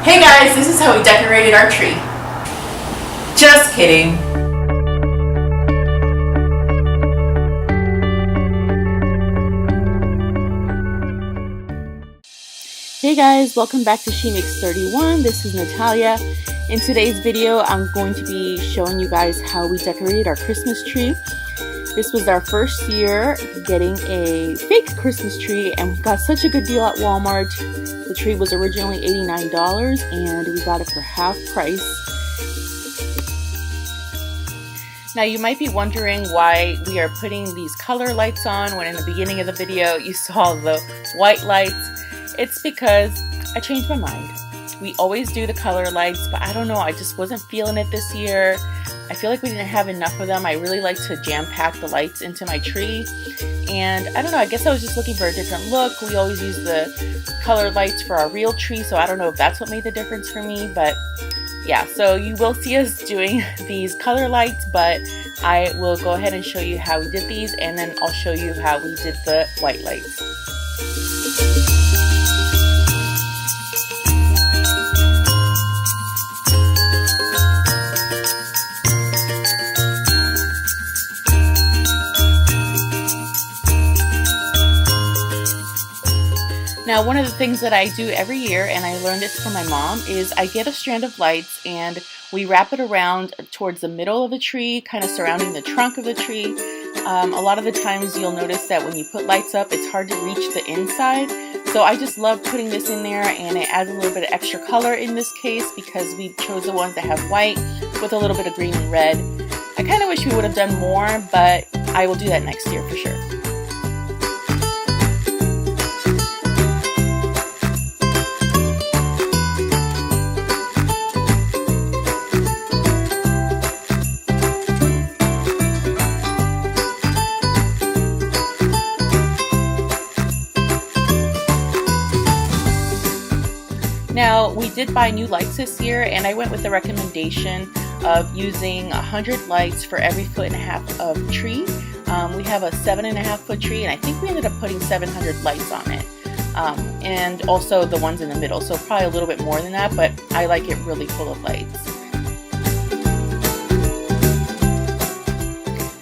Hey guys, this is how we decorated our tree. Just kidding. Hey guys, welcome back to She Makes 31. This is Natalia. In today's video, I'm going to be showing you guys how we decorated our Christmas tree. This was our first year getting a fake Christmas tree, and we got such a good deal at Walmart. The tree was originally $89 and we got it for half price. Now you might be wondering why we are putting these color lights on when in the beginning of the video you saw the white lights. It's because I changed my mind. We always do the color lights, but I don't know, I just wasn't feeling it this year. I feel like we didn't have enough of them. I really like to jam-pack the lights into my tree. And I don't know, I guess I was just looking for a different look. We always use the colored lights for our real tree, so I don't know if that's what made the difference for me. But yeah, so you will see us doing these color lights, but I will go ahead and show you how we did these, and then I'll show you how we did the white lights. Now, one of the things that I do every year, and I learned this from my mom, is I get a strand of lights and we wrap it around towards the middle of the tree, kind of surrounding the trunk of the tree. A lot of the times you'll notice that when you put lights up, it's hard to reach the inside. So I just love putting this in there, and it adds a little bit of extra color in this case because we chose the ones that have white with a little bit of green and red. I kind of wish we would have done more, but I will do that next year for sure. Now, we did buy new lights this year, and I went with the recommendation of using 100 lights for every 1.5 foot of tree. We have a 7.5 foot tree, and I think we ended up putting 700 lights on it. And also the ones in the middle, so probably a little bit more than that, but I like it really full of lights.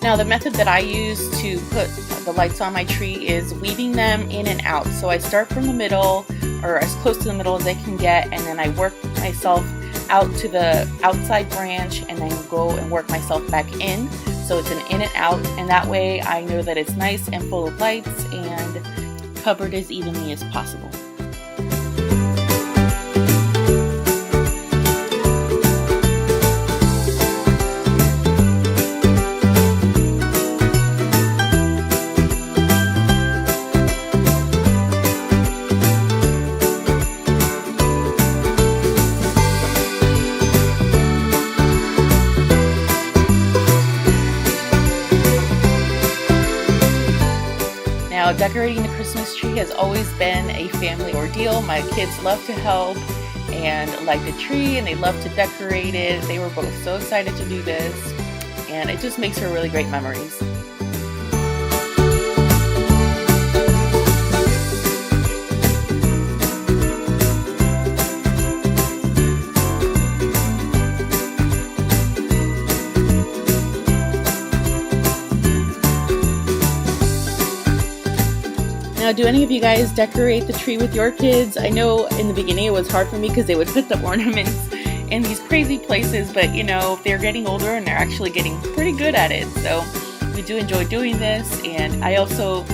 Now, the method that I use to put the lights on my tree is weaving them in and out. So I start from the middle, or as close to the middle as I can get, and then I work myself out to the outside branch and then go and work myself back in. So it's an in and out, and that way I know that it's nice and full of lights and covered as evenly as possible. Now, decorating the Christmas tree has always been a family ordeal. My kids love to help and like the tree, and they love to decorate it. They were both so excited to do this, and it just makes for really great memories. Now, do any of you guys decorate the tree with your kids? I know in the beginning it was hard for me because they would put the ornaments in these crazy places, but you know, they're getting older and they're actually getting pretty good at it. So we do enjoy doing this, and I also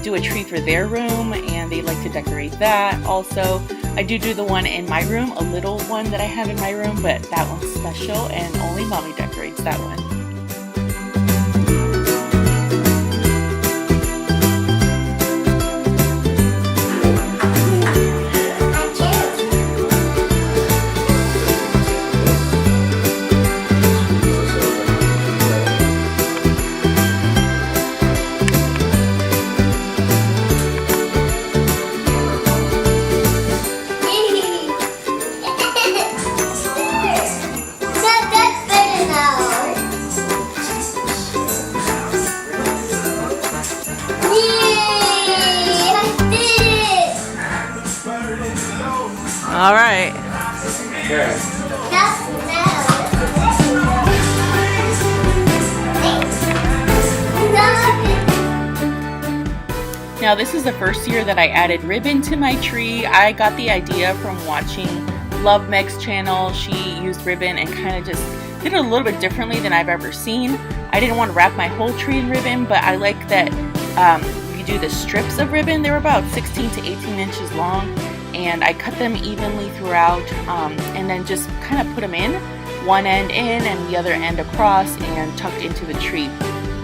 do a tree for their room, and they like to decorate that. Also, I do the one in my room, a little one that I have in my room, but that one's special and only mommy decorates that one. That's better now. All right. Now this is the first year that I added ribbon to my tree. I got the idea from watching Love Meg's channel. She used ribbon and kind of just did it a little bit differently than I've ever seen. I didn't want to wrap my whole tree in ribbon, but I like that you do the strips of ribbon. They were about 16 to 18 inches long, and I cut them evenly throughout and then just kind of put them in, one end in and the other end across and tucked into the tree.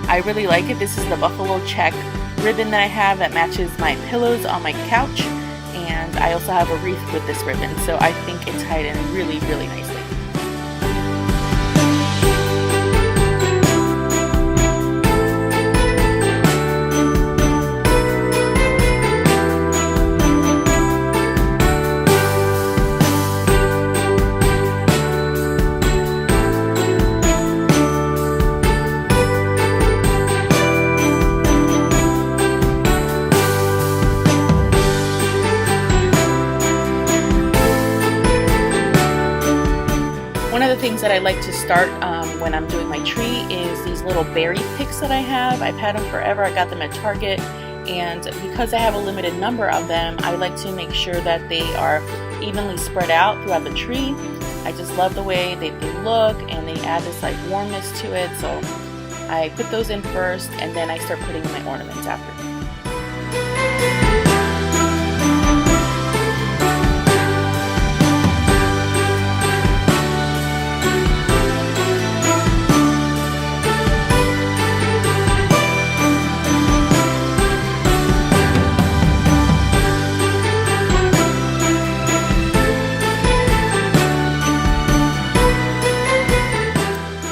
I really like it. This is the buffalo check ribbon that I have that matches my pillows on my couch, and I also have a wreath with this ribbon, so I think it tied in really, really nicely. One of the things that I like to start when I'm doing my tree is these little berry picks that I have. I've had them forever. I got them at Target, and because I have a limited number of them, I like to make sure that they are evenly spread out throughout the tree. I just love the way they look, and they add this like warmness to it. So I put those in first, and then I start putting in my ornaments after.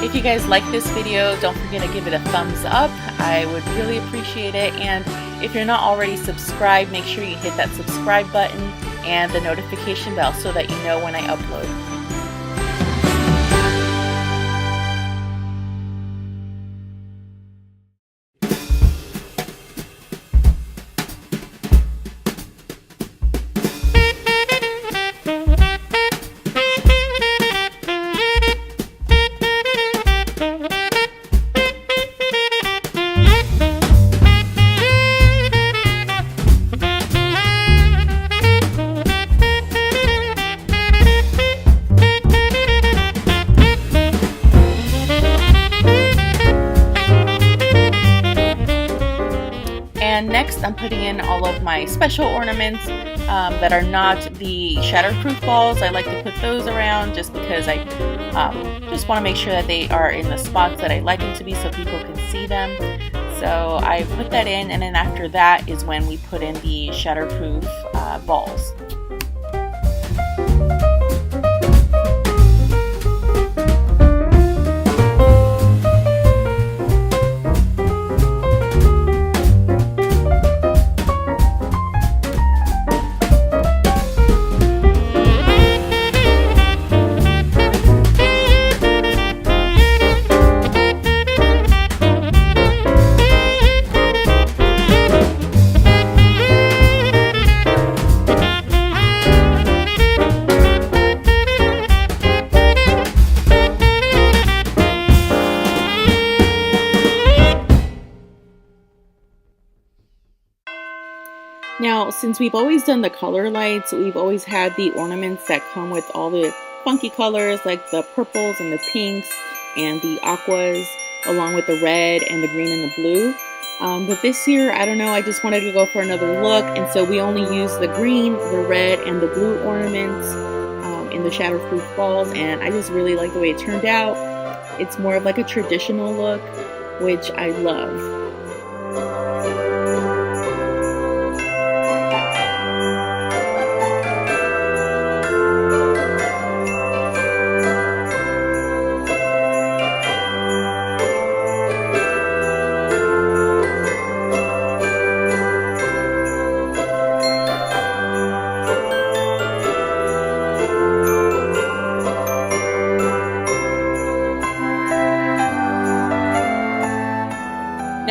If you guys like this video, don't forget to give it a thumbs up. I would really appreciate it. And if you're not already subscribed, make sure you hit that subscribe button and the notification bell so that you know when I upload. And next I'm putting in all of my special ornaments that are not the shatterproof balls. I like to put those around just because I just want to make sure that they are in the spots that I like them to be so people can see them. So I put that in, and then after that is when we put in the shatterproof balls. Now, since we've always done the color lights, we've always had the ornaments that come with all the funky colors like the purples and the pinks and the aquas, along with the red and the green and the blue. But this year, I don't know, I just wanted to go for another look, and so we only used the green, the red, and the blue ornaments in the shatterproof balls, and I just really like the way it turned out. It's more of like a traditional look, which I love.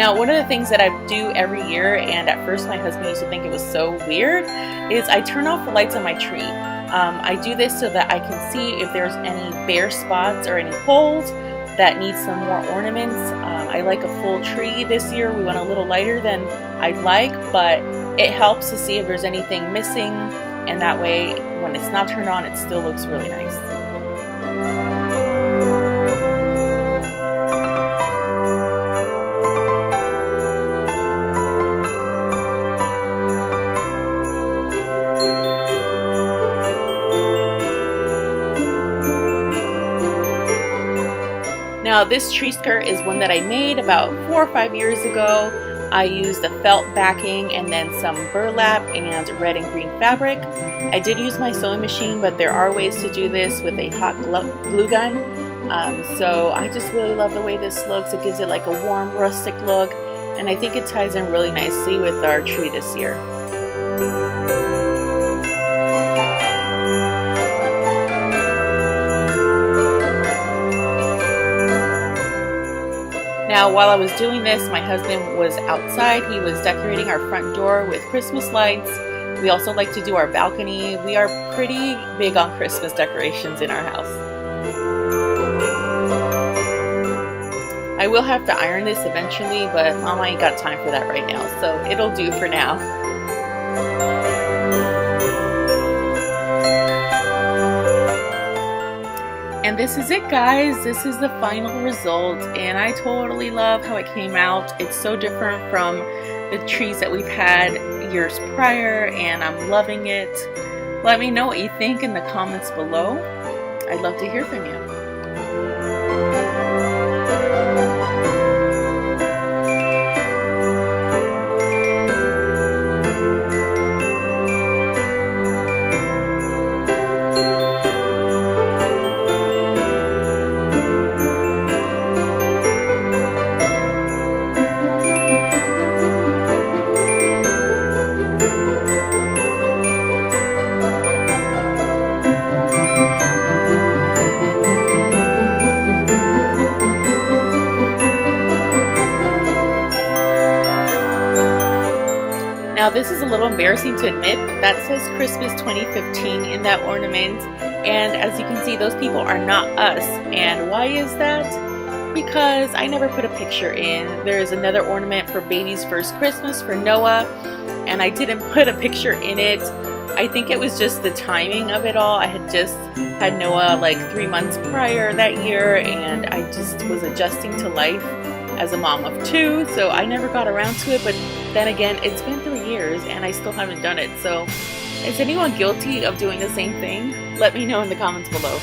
Now, one of the things that I do every year, and at first my husband used to think it was so weird, is I turn off the lights on my tree. I do this so that I can see if there's any bare spots or any holes that need some more ornaments. I like a full tree this year. We went a little lighter than I'd like, but it helps to see if there's anything missing, and that way when it's not turned on, it still looks really nice. Now, this tree skirt is one that I made about 4 or 5 years ago. I used a felt backing and then some burlap and red and green fabric. I did use my sewing machine, but there are ways to do this with a hot glue gun. So I just really love the way this looks. It gives it like a warm, rustic look, and I think it ties in really nicely with our tree this year. Now, while I was doing this, my husband was outside. He was decorating our front door with Christmas lights. We also like to do our balcony. We are pretty big on Christmas decorations in our house. I will have to iron this eventually, but Mama ain't got time for that right now, so it'll do for now. And this is it, guys. This is the final result, and I totally love how it came out. It's so different from the trees that we've had years prior, and I'm loving it. Let me know what you think in the comments below. I'd love to hear from you. Now, this is a little embarrassing to admit, but that says Christmas 2015 in that ornament, and as you can see, those people are not us. And why is that? Because I never put a picture in. There's another ornament for Baby's First Christmas for Noah, and I didn't put a picture in it. I think it was just the timing of it all. I had just had Noah like 3 months prior that year, and I just was adjusting to life as a mom of 2, so I never got around to it. But then again, it's been 3 years and I still haven't done it. So is anyone guilty of doing the same thing? Let me know in the comments below.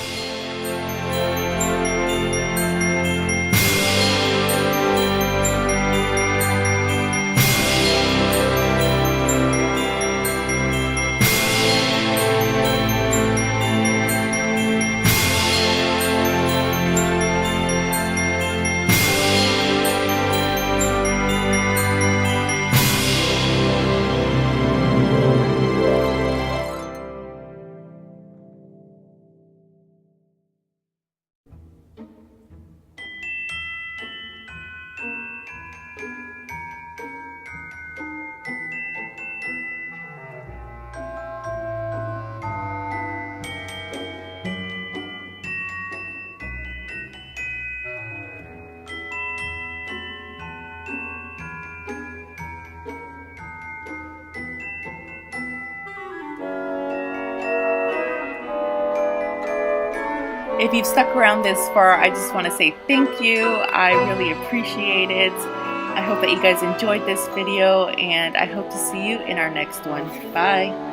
If you've stuck around this far, I just want to say thank you. I really appreciate it. I hope that you guys enjoyed this video, and I hope to see you in our next one. Bye.